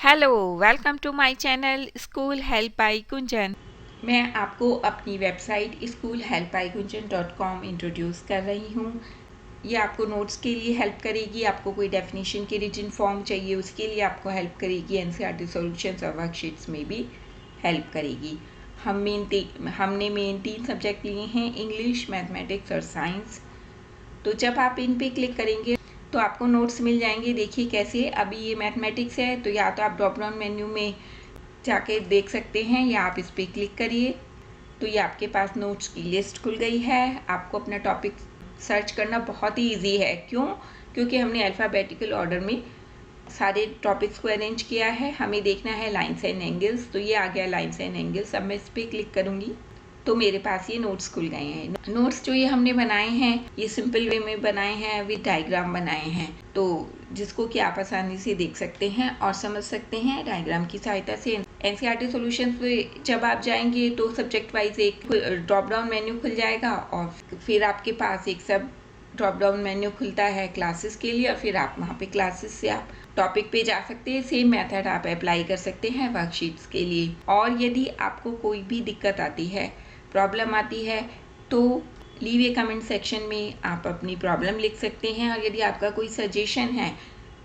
Hello, welcome to my channel school help by Gunjan. मैं आपको अपनी वेबसाइट schoolhelpbygunjan.com इंट्रोड्यूस कर रही हूँ। ये आपको नोट्स के लिए हेल्प करेगी, आपको कोई डेफिनेशन की रिटन फॉर्म चाहिए उसके लिए आपको हेल्प करेगी, एनसीईआरटी सॉल्यूशंस और वर्कशीट्स में भी हेल्प करेगी। हमने मेन 3 सब्जेक्ट लिए हैं, इंग्लिश, मैथमेटिक्स और साइंस। तो जब आप इन पे क्लिक करेंगे तो आपको नोट्स मिल जाएंगे। देखिए कैसे, अभी ये मैथमेटिक्स है तो या तो आप ड्रॉप डाउन मेन्यू में जाके देख सकते हैं या आप इस पर क्लिक करिए तो ये आपके पास नोट्स की लिस्ट खुल गई है। आपको अपना टॉपिक सर्च करना बहुत ही इजी है। क्यों? क्योंकि हमने अल्फ़ाबेटिकल ऑर्डर में सारे टॉपिक्स को अरेंज किया है। हमें देखना है लाइन्स एंड एंगल्स, तो ये आ गया लाइन्स एंड एंगल्स। अब मैं इस पर क्लिक करूँगी तो मेरे पास ये नोट्स खुल गए हैं। नोट्स जो ये हमने बनाए हैं ये सिंपल वे में बनाए हैं, विद डायग्राम बनाए हैं, तो जिसको कि आप आसानी से देख सकते हैं और समझ सकते हैं डायग्राम की सहायता से। एनसीईआरटी सॉल्यूशंस पे जब आप जाएंगे तो सब्जेक्ट वाइज एक ड्रॉप डाउन मेन्यू खुल जाएगा और फिर आपके पास एक सब ड्रॉप डाउन मेन्यू खुलता है क्लासेस के लिए, और फिर आप वहाँ पे क्लासेस से आप टॉपिक पे जा सकते हैं। सेम मेथड आप अप्लाई कर सकते हैं वर्कशीट्स के लिए। और यदि आपको कोई भी दिक्कत आती है, प्रॉब्लम आती है, तो लीव ए कमेंट सेक्शन में आप अपनी प्रॉब्लम लिख सकते हैं, और यदि आपका कोई सजेशन है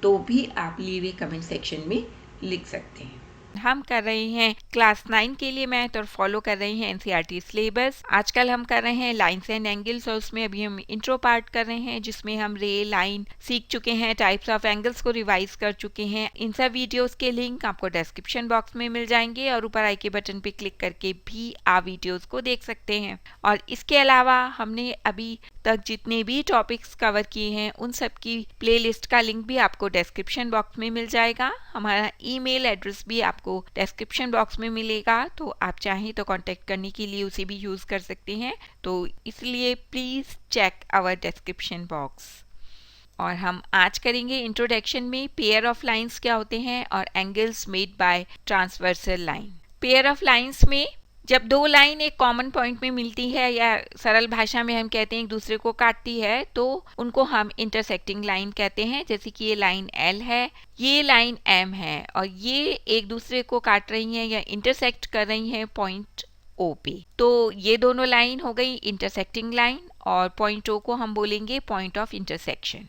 तो भी आप लीव ए कमेंट सेक्शन में लिख सकते हैं। हम कर रहे हैं क्लास 9 के लिए मैथ और फॉलो कर रहे हैं एनसीईआरटी सिलेबस। आजकल हम कर रहे हैं लाइन्स एंड एंगल्स और उसमें अभी हम इंट्रो पार्ट कर रहे हैं जिसमें हम रे लाइन सीख चुके हैं, टाइप्स ऑफ एंगल्स को रिवाइज कर चुके हैं। इन सब वीडियोस के लिंक आपको डिस्क्रिप्शन बॉक्स में मिल जाएंगे और ऊपर आई के बटन पे क्लिक करके भी आप वीडियोस को देख सकते हैं। और इसके अलावा हमने अभी तक जितने भी टॉपिक्स कवर किए हैं उन सब की प्लेलिस्ट का लिंक भी आपको डिस्क्रिप्शन बॉक्स में मिल जाएगा। हमारा ईमेल एड्रेस भी आपको डिस्क्रिप्शन बॉक्स में मिलेगा, तो आप चाहें तो कांटेक्ट करने के लिए उसे भी यूज कर सकते हैं। तो इसलिए please check our description box. और हम आज करेंगे इंट्रोडक्शन में पेयर ऑफ लाइंस क्या होते हैं और angles made by transversal line. Pair of lines में जब दो लाइन एक कॉमन पॉइंट में मिलती है या सरल भाषा में हम कहते हैं एक दूसरे को काटती है, तो उनको हम इंटरसेक्टिंग लाइन कहते हैं। जैसे कि ये लाइन L है, ये लाइन M है और ये एक दूसरे को काट रही हैं या इंटरसेक्ट कर रही हैं पॉइंट O पे। तो ये दोनों लाइन हो गई इंटरसेक्टिंग लाइन और पॉइंट O को हम बोलेंगे पॉइंट ऑफ इंटरसेक्शन।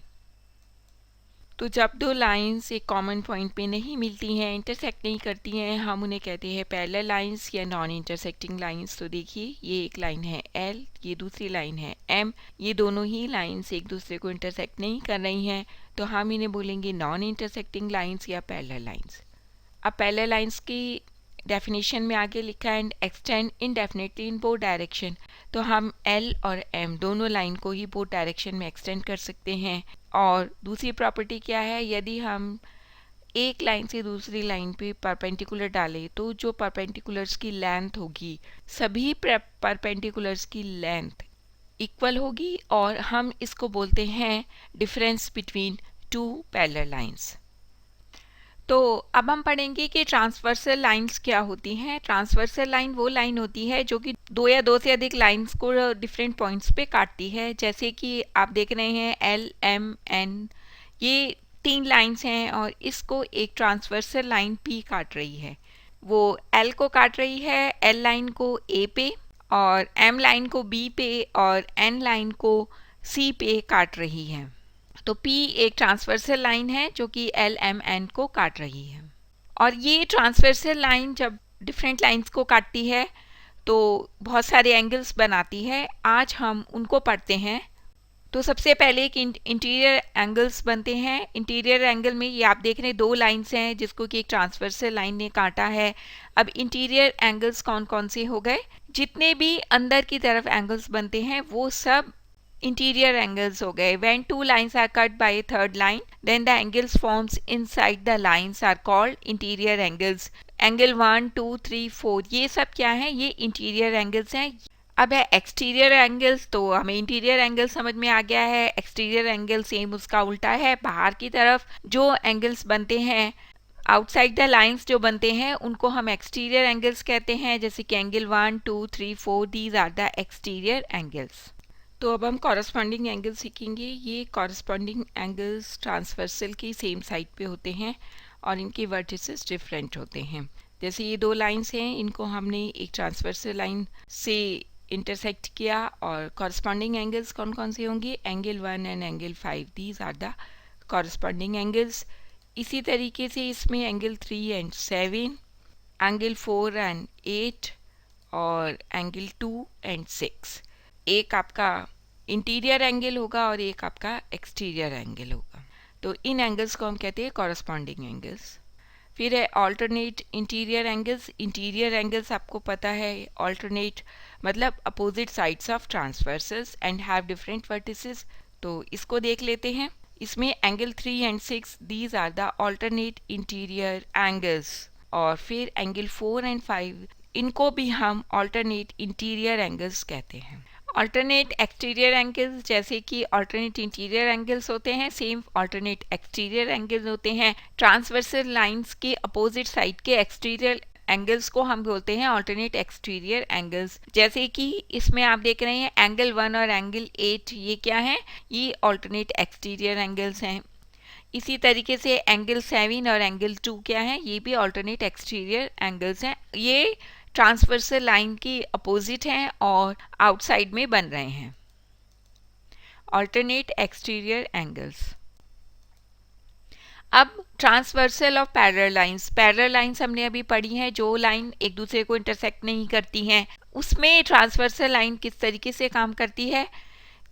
तो जब दो लाइंस एक कॉमन पॉइंट पे नहीं मिलती हैं, इंटरसेक्ट नहीं करती हैं, हम उन्हें कहते हैं पैरेलल लाइंस या नॉन इंटरसेक्टिंग लाइंस। तो देखिए ये एक लाइन है L, ये दूसरी लाइन है M, ये दोनों ही लाइंस एक दूसरे को इंटरसेक्ट नहीं कर रही हैं, तो हम इन्हें बोलेंगे नॉन इंटरसेक्टिंग लाइंस या पैरेलल लाइंस। अब पैरेलल लाइंस की डेफिनेशन में आगे लिखा है and extend indefinitely in both direction. तो हम L और M दोनों लाइन को ही बोथ डायरेक्शन में एक्सटेंड कर सकते हैं। और दूसरी प्रॉपर्टी क्या है, यदि हम एक लाइन से दूसरी लाइन पे परपेंडिकुलर डालें तो जो परपेंडिकुलर्स की लेंथ होगी, सभी परपेंडिकुलर्स की लेंथ इक्वल होगी और हम इसको बोलते हैं difference between two parallel lines. तो अब हम पढ़ेंगे कि ट्रांसवर्सल लाइंस क्या होती हैं। ट्रांसवर्सल लाइन वो लाइन होती है जो कि दो या दो से अधिक लाइंस को डिफरेंट पॉइंट्स पे काटती है। जैसे कि आप देख रहे हैं L, M, N, ये 3 लाइंस हैं और इसको एक ट्रांसवर्सल लाइन P काट रही है। वो L को काट रही है, L लाइन को A पे और M लाइन को B पे और N लाइन को C पे काट रही है। तो P एक ट्रांसवर्सल लाइन है जो कि L, M, N को काट रही है। और ये ट्रांसवर्सल लाइन जब डिफरेंट लाइंस को काटती है तो बहुत सारे एंगल्स बनाती है। आज हम उनको पढ़ते हैं। तो सबसे पहले एक इंटीरियर एंगल्स बनते हैं। इंटीरियर एंगल में ये आप देख रहे हैं 2 लाइंस हैं जिसको कि एक ट्रांसवर्सल लाइन ने काटा है। अब इंटीरियर एंगल्स कौन कौन से हो गए, जितने भी अंदर की तरफ एंगल्स बनते हैं वो सब इंटीरियर एंगल्स हो गए। When two lines are cut by a third line, then the angles forms inside the lines are called interior angles. Angle 1, 2, 3, 4 ये सब क्या है, ये इंटीरियर एंगल्स हैं। अब है एक्सटीरियर एंगल्स, तो हमें इंटीरियर एंगल समझ में आ गया है। एक्सटीरियर एंगल सेम उसका उल्टा है, बाहर की तरफ जो एंगल्स बनते हैं, आउटसाइड द लाइंस जो बनते हैं उनको हम एक्सटीरियर एंगल्स कहते हैं। जैसे कि angle 1, 2, 3, 4 these are the exterior angles. तो अब हम कॉरस्पॉन्डिंग एंगल सीखेंगे। ये कॉरस्पॉन्डिंग एंगल्स ट्रांसवर्सल की सेम साइड पे होते हैं और इनके वर्टिसेस डिफरेंट होते हैं। जैसे ये दो लाइंस हैं, इनको हमने एक ट्रांसवर्सल लाइन से इंटरसेक्ट किया और कॉरस्पॉन्डिंग एंगल्स कौन कौन से होंगे, angle 1 and angle 5, these are the corresponding angles. इसी तरीके से इसमें एंगल 3 एंड 7, एंगल 4 एंड 8 और एंगल 2 एंड 6, एक आपका इंटीरियर एंगल होगा और एक आपका एक्सटीरियर एंगल होगा। तो इन एंगल्स को हम कहते हैं कॉरस्पॉन्डिंग एंगल्स। फिर है alternate interior angles. Interior angles आपको पता है, ऑल्टरनेट मतलब opposite sides of transversals and have different vertices. तो इसको देख लेते हैं। इसमें angle 3 and 6, these are the alternate interior angles. और फिर एंगल 4 एंड 5, इनको भी हम ऑल्टरनेट इंटीरियर एंगल्स कहते हैं। ऑल्टरनेट एक्सटीरियर एंगल्स, जैसे कि ऑल्टरनेट इंटीरियर एंगल्स होते हैं, सेम ऑल्टरनेट एक्सटीरियर एंगल्स होते हैं। ट्रांसवर्सल लाइंस के अपोजिट साइड के एक्सटीरियर एंगल्स को हम बोलते हैं ऑल्टरनेट एक्सटीरियर एंगल्स। जैसे कि इसमें आप देख रहे हैं एंगल 1 और एंगल 8, ये क्या है, ये ऑल्टरनेट एक्सटीरियर एंगल्स हैं। इसी तरीके से एंगल 7 और एंगल 2 क्या है, ये भी ऑल्टरनेट एक्सटीरियर एंगल्स हैं। ये ट्रांसवर्सल लाइन की अपोजिट हैं और आउटसाइड में बन रहे हैं। Alternate exterior angles. अब transversal of parallel lines. Parallel lines हमने अभी पढ़ी हैं, जो लाइन एक दूसरे को इंटरसेक्ट नहीं करती हैं। उसमें ट्रांसवर्सल लाइन किस तरीके से काम करती है,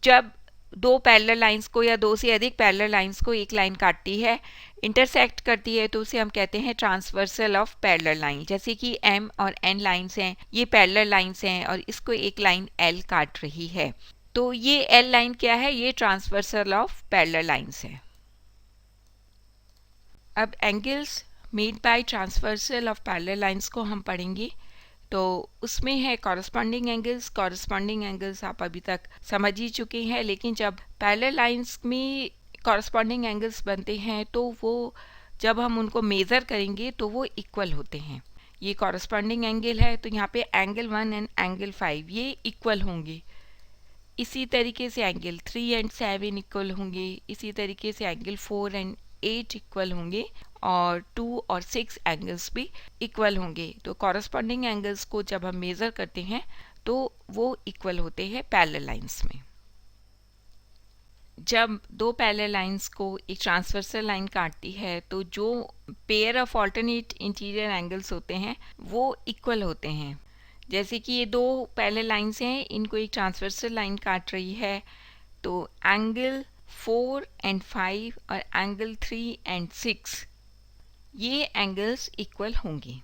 जब दो पैरेलल लाइंस को या दो से अधिक पैरेलल लाइंस को एक लाइन काटती है, इंटरसेक्ट करती है, तो उसे हम कहते हैं ट्रांसवर्सल ऑफ पैरेलल लाइन। जैसे कि M और N लाइंस हैं, ये पैरेलल लाइंस हैं और इसको एक लाइन L काट रही है, तो ये L लाइन क्या है, ये ट्रांसवर्सल ऑफ पैरेलल लाइंस है। अब angles made by transversal of parallel lines को हम पढ़ेंगे। तो उसमें है कॉरस्पॉन्डिंग एंगल्स। कॉरस्पॉन्डिंग एंगल्स आप अभी तक समझ ही चुके हैं, लेकिन जब पैरेलल लाइंस में कॉरस्पॉन्डिंग एंगल्स बनते हैं तो वो जब हम उनको मेज़र करेंगे तो वो इक्वल होते हैं। ये कॉरस्पॉन्डिंग एंगल है, तो यहाँ पे एंगल 1 एंड एंगल 5 ये इक्वल होंगे। इसी तरीके से एंगल 3 एंड 7 इक्वल होंगे। इसी तरीके से एंगल 4 एंड 8 इक्वल होंगे और 2 और 6 एंगल्स भी इक्वल होंगे। तो कॉरस्पॉन्डिंग एंगल्स को जब हम मेज़र करते हैं तो वो इक्वल होते हैं पैरेलल लाइंस में। जब दो पैरेलल लाइंस को एक ट्रांसवर्सल लाइन काटती है तो जो pair of alternate interior angles होते हैं वो इक्वल होते हैं। जैसे कि ये दो पैरेलल लाइंस हैं, इनको एक ट्रांसवर्सल लाइन काट रही है, तो एंगल 4 एंड 5 और एंगल 3 एंड 6 ये एंगल्स इक्वल होंगे।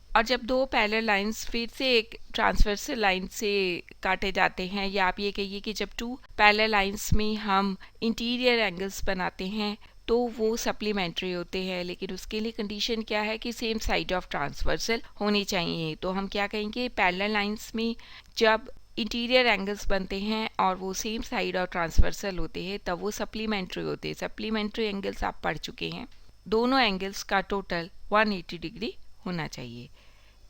और जब दो पैरेलल लाइंस फिर से एक ट्रांसवर्सल लाइन से काटे जाते हैं, या आप ये कहिए कि जब टू पैरेलल लाइंस में हम इंटीरियर एंगल्स बनाते हैं तो वो सप्लीमेंट्री होते हैं, लेकिन उसके लिए कंडीशन क्या है कि सेम साइड ऑफ ट्रांसवर्सल होनी चाहिए। तो हम क्या कहेंगे, पैरेलल लाइंस में जब इंटीरियर एंगल्स बनते हैं और वो सेम साइड ऑफ ट्रांसवर्सल होते हैं तब वो सप्लीमेंट्री होते हैं। सप्लीमेंट्री एंगल्स आप पढ़ चुके हैं, दोनों एंगल्स का टोटल 180 डिग्री होना चाहिए।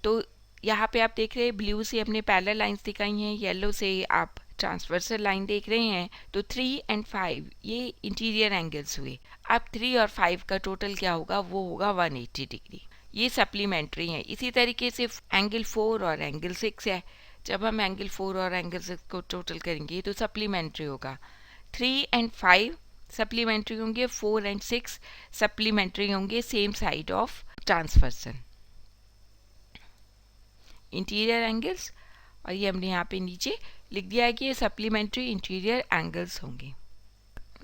तो यहाँ पे आप देख रहे हैं ब्लू से अपने पैरेलल लाइंस दिखाई हैं, येलो से आप ट्रांसवर्सल लाइन देख रहे हैं। तो 3 एंड 5 ये इंटीरियर एंगल्स हुए। अब 3 और 5 का टोटल क्या होगा, वो होगा 180 डिग्री। ये सप्लीमेंट्री हैं। इसी तरीके से एंगल 4 और एंगल 6 है, जब हम एंगल 4 और एंगल 6 को टोटल करेंगे तो सप्लीमेंट्री होगा। 3 एंड 5 सप्लीमेंट्री होंगे, 4 एंड 6 सप्लीमेंट्री होंगे same side of transversal interior angles. और ये हमने यहाँ पे नीचे लिख दिया है कि ये सप्लीमेंट्री इंटीरियर एंगल्स होंगे।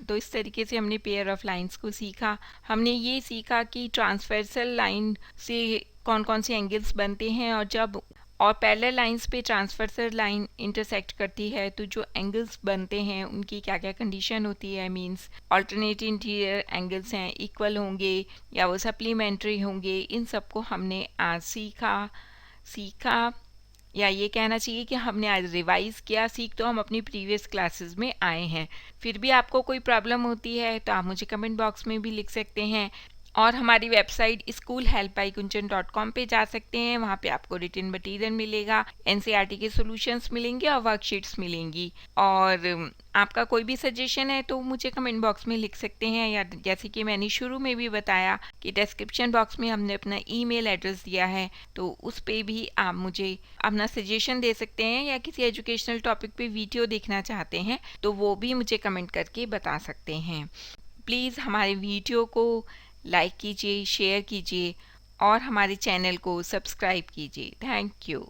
तो इस तरीके से हमने पेयर ऑफ लाइंस को सीखा। हमने ये सीखा कि ट्रांसवर्सल लाइन से कौन कौन से एंगल्स बनते हैं, और जब और पैरेलल लाइंस पे ट्रांसवर्सल लाइन इंटरसेक्ट करती है तो जो एंगल्स बनते हैं उनकी क्या क्या कंडीशन होती है। मींस ऑल्टरनेट इंटीरियर एंगल्स हैं, इक्वल होंगे या वो सप्लीमेंट्री होंगे। इन सब को हमने आज सीखा या ये कहना चाहिए कि हमने आज रिवाइज किया। सीख तो हम अपनी प्रीवियस क्लासेस में आए हैं। फिर भी आपको कोई प्रॉब्लम होती है तो आप मुझे कमेंट बॉक्स में भी लिख सकते हैं। और हमारी वेबसाइट schoolhelpbygunjan.com पे जा सकते हैं। वहाँ पे आपको रिटन मटेरियल मिलेगा, एनसीईआरटी के सॉल्यूशंस मिलेंगे और वर्कशीट्स मिलेंगी। और आपका कोई भी सजेशन है तो मुझे कमेंट बॉक्स में लिख सकते हैं, या जैसे कि मैंने शुरू में भी बताया कि डिस्क्रिप्शन बॉक्स में हमने अपना ईमेल एड्रेस दिया है, तो उस पे भी आप मुझे अपना सजेशन दे सकते हैं, या किसी एजुकेशनल टॉपिक पे वीडियो देखना चाहते हैं तो वो भी मुझे कमेंट करके बता सकते हैं। प्लीज़ हमारे वीडियो को लाइक कीजिए, शेयर कीजिए और हमारे चैनल को सब्सक्राइब कीजिए। Thank you.